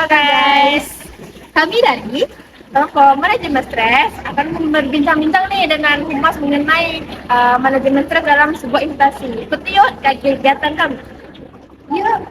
Halo guys, kami dari toko manajemen stres akan berbincang-bincang nih dengan humas mengenai manajemen stres dalam sebuah instansi. Ikuti yuk kegiatan kami. Yuk.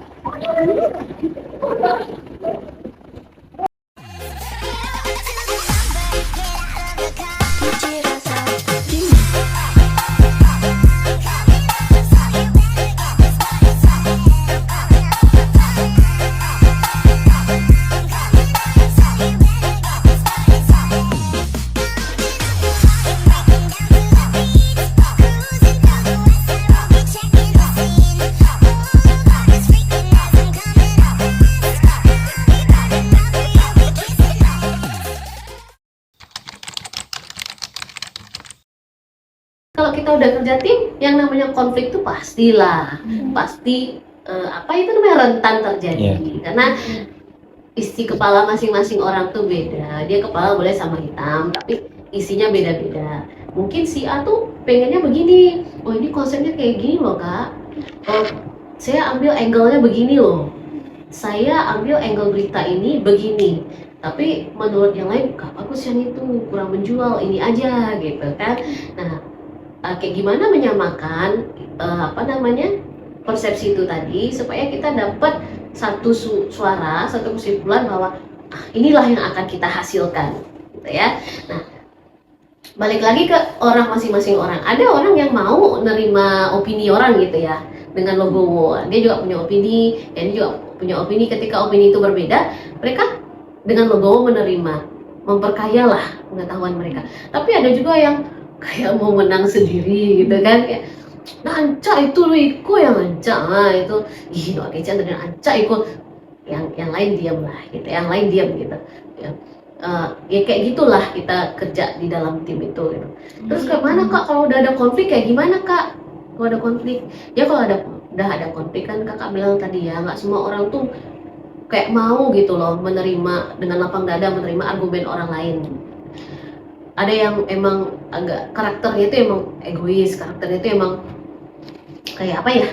Kalau kita udah kerja tim, yang namanya konflik itu pastilah, pasti apa itu namanya rentan terjadi. Karena isi kepala masing-masing orang tuh beda. Dia kepala boleh sama hitam, tapi isinya beda-beda. Mungkin si A tuh pengennya begini, oh ini konsepnya kayak gini loh kak. Oh, saya ambil angle-nya begini loh. Saya ambil angle berita ini begini. Tapi menurut yang lain, gak bagus yang itu, kurang menjual, ini aja gitu kan. Nah, kayak gimana menyamakan persepsi itu tadi supaya kita dapat satu suara, satu kesimpulan bahwa inilah yang akan kita hasilkan, gitu ya. Nah, balik lagi ke orang masing-masing orang. Ada orang yang mau nerima opini orang gitu ya, dengan logowo. Dia juga punya opini, dia juga punya opini. Ketika opini itu berbeda, mereka dengan logowo menerima, memperkayalah pengetahuan mereka. Tapi ada juga yang kayak mau menang sendiri gitu kan, kayak anca itu lu iko yang anca itu ih no kecil dan anca iko yang lain diam lah gitu, yang lain diam gitu ya. Ya kayak gitulah kita kerja di dalam tim itu gitu. Terus kemana kak kalau udah ada konflik, kayak gimana kak kalau ada konflik? Ya kalau udah ada konflik kan kakak bilang tadi ya, nggak semua orang tuh kayak mau gitu loh menerima dengan lapang dada menerima argumen orang lain. Ada yang emang agak karakternya itu emang egois, karakternya itu emang kayak apa ya,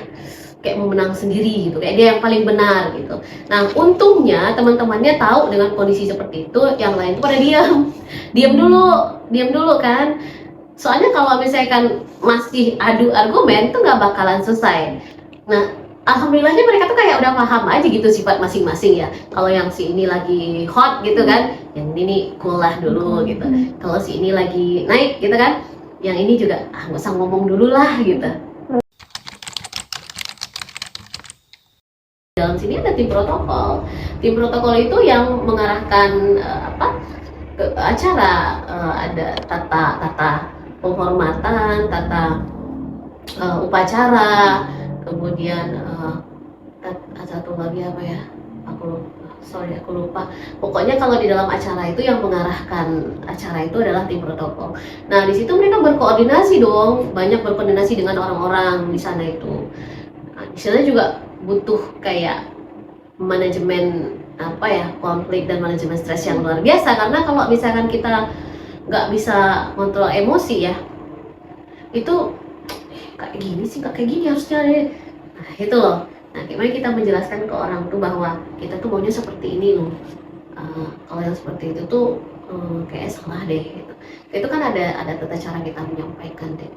kayak mau menang sendiri gitu, kayak dia yang paling benar gitu. Nah untungnya teman-temannya tahu dengan kondisi seperti itu, yang lain tuh pada diam dulu kan. Soalnya kalau misalkan masih adu argumen tuh nggak bakalan selesai. Nah alhamdulillahnya mereka tuh kayak udah paham aja gitu sifat masing-masing ya. Kalau yang si ini lagi hot gitu kan, yang ini nih cool lah dulu gitu. Kalau si ini lagi naik gitu kan, yang ini juga nggak usah ngomong dulu lah gitu. Dalam sini ada tim protokol. Tim protokol itu yang mengarahkan ke acara, ada tata penghormatan, tata upacara, kemudian satu lagi apa ya, aku lupa. Pokoknya kalau di dalam acara itu yang mengarahkan acara itu adalah tim protokol. Nah di situ mereka berkoordinasi dong, banyak berkoordinasi dengan orang-orang di sana itu. Nah, di sana juga butuh kayak manajemen konflik dan manajemen stres yang luar biasa, karena kalau misalkan kita nggak bisa kontrol emosi ya, itu kayak gini sih, kayak gini harusnya deh. Nah itu loh. Nah gimana kita menjelaskan ke orang tuh bahwa kita tuh maunya seperti ini loh. Kalau yang seperti itu tuh kayak salah deh gitu. Itu kan ada tata cara kita menyampaikan deh.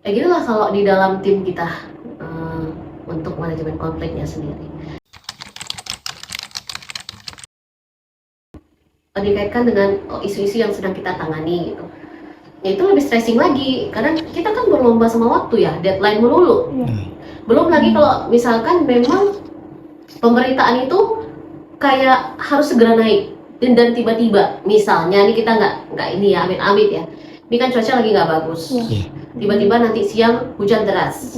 Kayak gitulah kalau di dalam tim kita untuk manajemen konfliknya sendiri. Dikaitkan dengan isu-isu yang sedang kita tangani gitu. Ya itu lebih stressing lagi, karena kita kan berlomba sama waktu ya, deadline melulu. Belum lagi kalau misalkan memang pemberitaan itu kayak harus segera naik dan tiba-tiba misalnya nih kita nggak ini ya, amit-amit ya, ini kan cuaca lagi nggak bagus, tiba-tiba nanti siang hujan deras,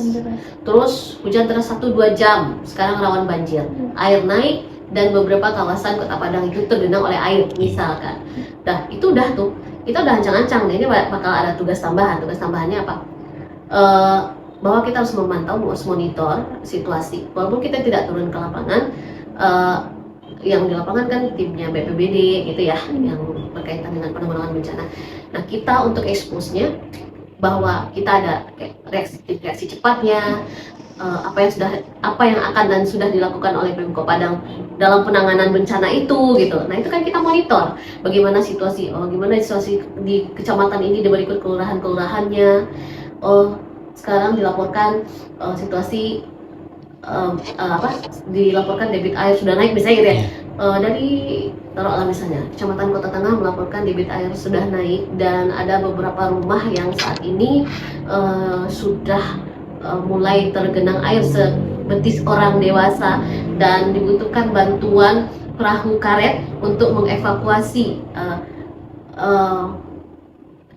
terus hujan deras 1-2 jam, sekarang rawan banjir, air naik dan beberapa kawasan Kota Padang itu tergenang oleh air misalkan. Nah itu udah tuh, kita udah ancang-ancang, ini bakal ada tugas tambahan. Tugas tambahannya apa? Bahwa kita harus memantau, harus monitor situasi. Walaupun kita tidak turun ke lapangan, yang di lapangan kan timnya BPBD gitu ya, yang berkaitan dengan penanggulangan bencana. Nah kita untuk expose-nya bahwa kita ada reaksi cepatnya, apa yang akan dan sudah dilakukan oleh Pemko Padang dalam penanganan bencana itu gitu. Nah itu kan kita monitor bagaimana situasi di kecamatan ini, di berikut kelurahannya. Sekarang dilaporkan situasi dilaporkan debit air sudah naik misalnya gitu ya. Dari taruhlah misalnya Kecamatan Kota Tengah melaporkan debit air sudah naik dan ada beberapa rumah yang saat ini sudah mulai tergenang air sebetis orang dewasa dan dibutuhkan bantuan perahu karet untuk mengevakuasi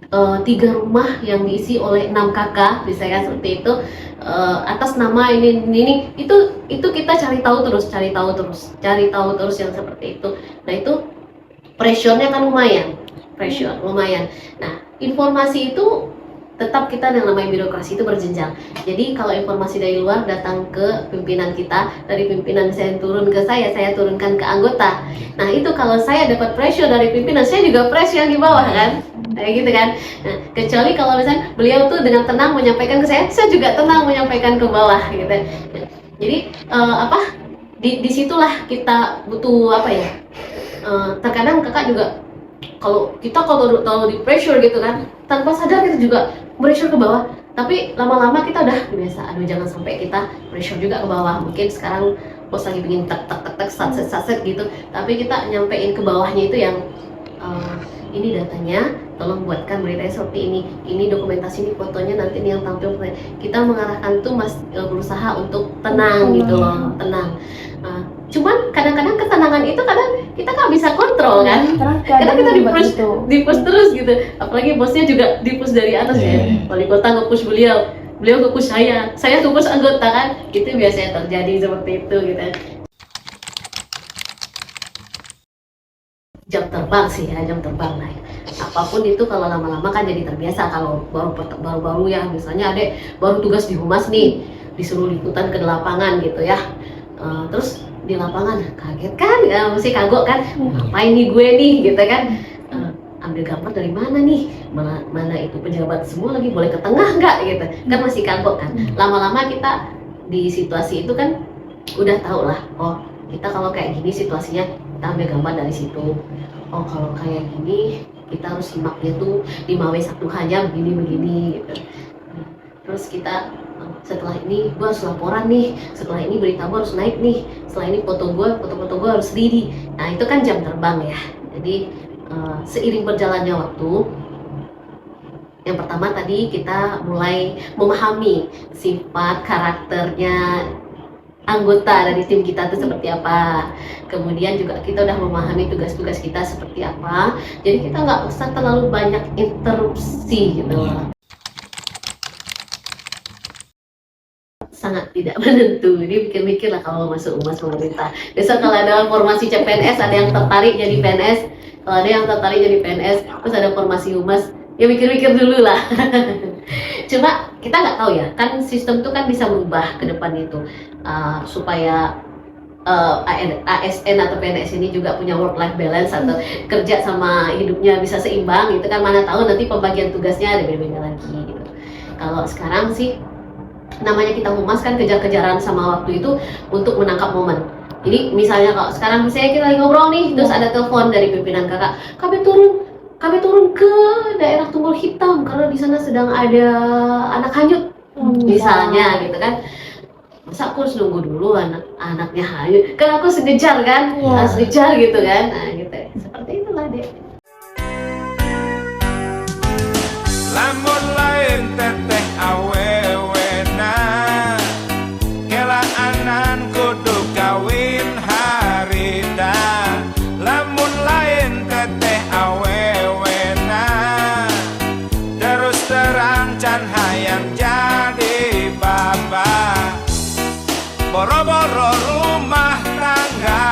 3 rumah yang diisi oleh 6 kakak, misalnya seperti itu, atas nama ini itu kita cari tahu terus yang seperti itu. Nah itu pressure-nya kan lumayan. Nah informasi itu tetap kita yang namanya birokrasi itu berjenjang. Jadi kalau informasi dari luar datang ke pimpinan kita, dari pimpinan saya turun ke saya turunkan ke anggota. Nah itu kalau saya dapat pressure dari pimpinan, saya juga pressure yang di bawah kan, kayak gitu kan. Nah, kecuali kalau misalnya beliau tuh dengan tenang menyampaikan ke saya juga tenang menyampaikan ke bawah gitu. Nah, jadi disitulah kita butuh terkadang kakak juga kalau di pressure gitu kan, tanpa sadar kita juga pressure ke bawah, tapi lama-lama kita udah biasa, jangan sampai kita pressure juga ke bawah. Mungkin sekarang bos lagi bikin tek satset gitu, tapi kita nyampein ke bawahnya itu yang ini datanya, tolong buatkan beritanya seperti ini dokumentasi, ini fotonya, nanti ini yang tampil. Kita mengarahkan tuh berusaha untuk tenang gitu loh, tenang. Cuman kadang-kadang ketenangan itu kadang kita nggak bisa kontrol kan, karena kita di-push terus gitu, apalagi bosnya juga di-push dari atas ya, wali kota nge-push beliau nge-push saya nge-push anggota kan, itu biasanya terjadi seperti itu gitu. Jam terbang lah ya. Apapun itu kalau lama-lama kan jadi terbiasa. Kalau baru-baru ya, misalnya adek baru tugas di humas nih, disuruh liputan ke lapangan gitu ya, terus di lapangan kaget kan, mesti kagok kan, ngapain nih gue nih gitu kan, ambil gambar dari mana nih, mana itu pejabat semua lagi, boleh ke tengah nggak gitu kan, masih kagok kan. Lama-lama kita di situasi itu kan udah tahu lah, oh kita kalau kayak gini situasinya kita ambil gambar dari situ, oh kalau kayak gini kita harus simaknya tuh 5W1 hanya begini gitu. Terus kita setelah ini gue harus laporan nih, setelah ini berita gue harus naik nih, setelah ini foto gue harus ready. Nah itu kan jam terbang ya. Jadi seiring berjalannya waktu, yang pertama tadi kita mulai memahami sifat karakternya anggota dari tim kita itu seperti apa. Kemudian juga kita udah memahami tugas-tugas kita seperti apa, jadi kita nggak usah terlalu banyak interupsi gitu. Sangat tidak menentu, ini mikir-mikir lah kalau masuk humas pemerintah. Besok kalau ada formasi CPNS, ada yang tertarik jadi PNS, kalau ada yang tertarik jadi PNS, terus ada formasi humas, ya mikir-mikir dulu lah. Cuma kita nggak tahu ya, kan sistem itu kan bisa berubah ke depan itu, supaya ASN atau PNS ini juga punya work life balance atau kerja sama hidupnya bisa seimbang gitu kan, mana tahu nanti pembagian tugasnya ada beda-beda lagi gitu. Kalau sekarang sih namanya kita humas kan kejar-kejaran sama waktu itu untuk menangkap momen. Jadi misalnya kalau sekarang kita lagi ngobrol nih, terus ada telepon dari pimpinan kakak, kami turun ke daerah Tunggul Hitam karena di sana sedang ada anak hanyut, misalnya gitu kan. Masa aku harus nunggu dulu anaknya hanyut, kan aku harus ngejar kan, harus ngejar gitu kan. Nah gitu, seperti itulah deh. Lamun lain teteh awewena, kelaanan kudu kawin harita. Lamun lain teteh awewena, terus terang can hayang jadi bapak, boro-boro rumah tangga.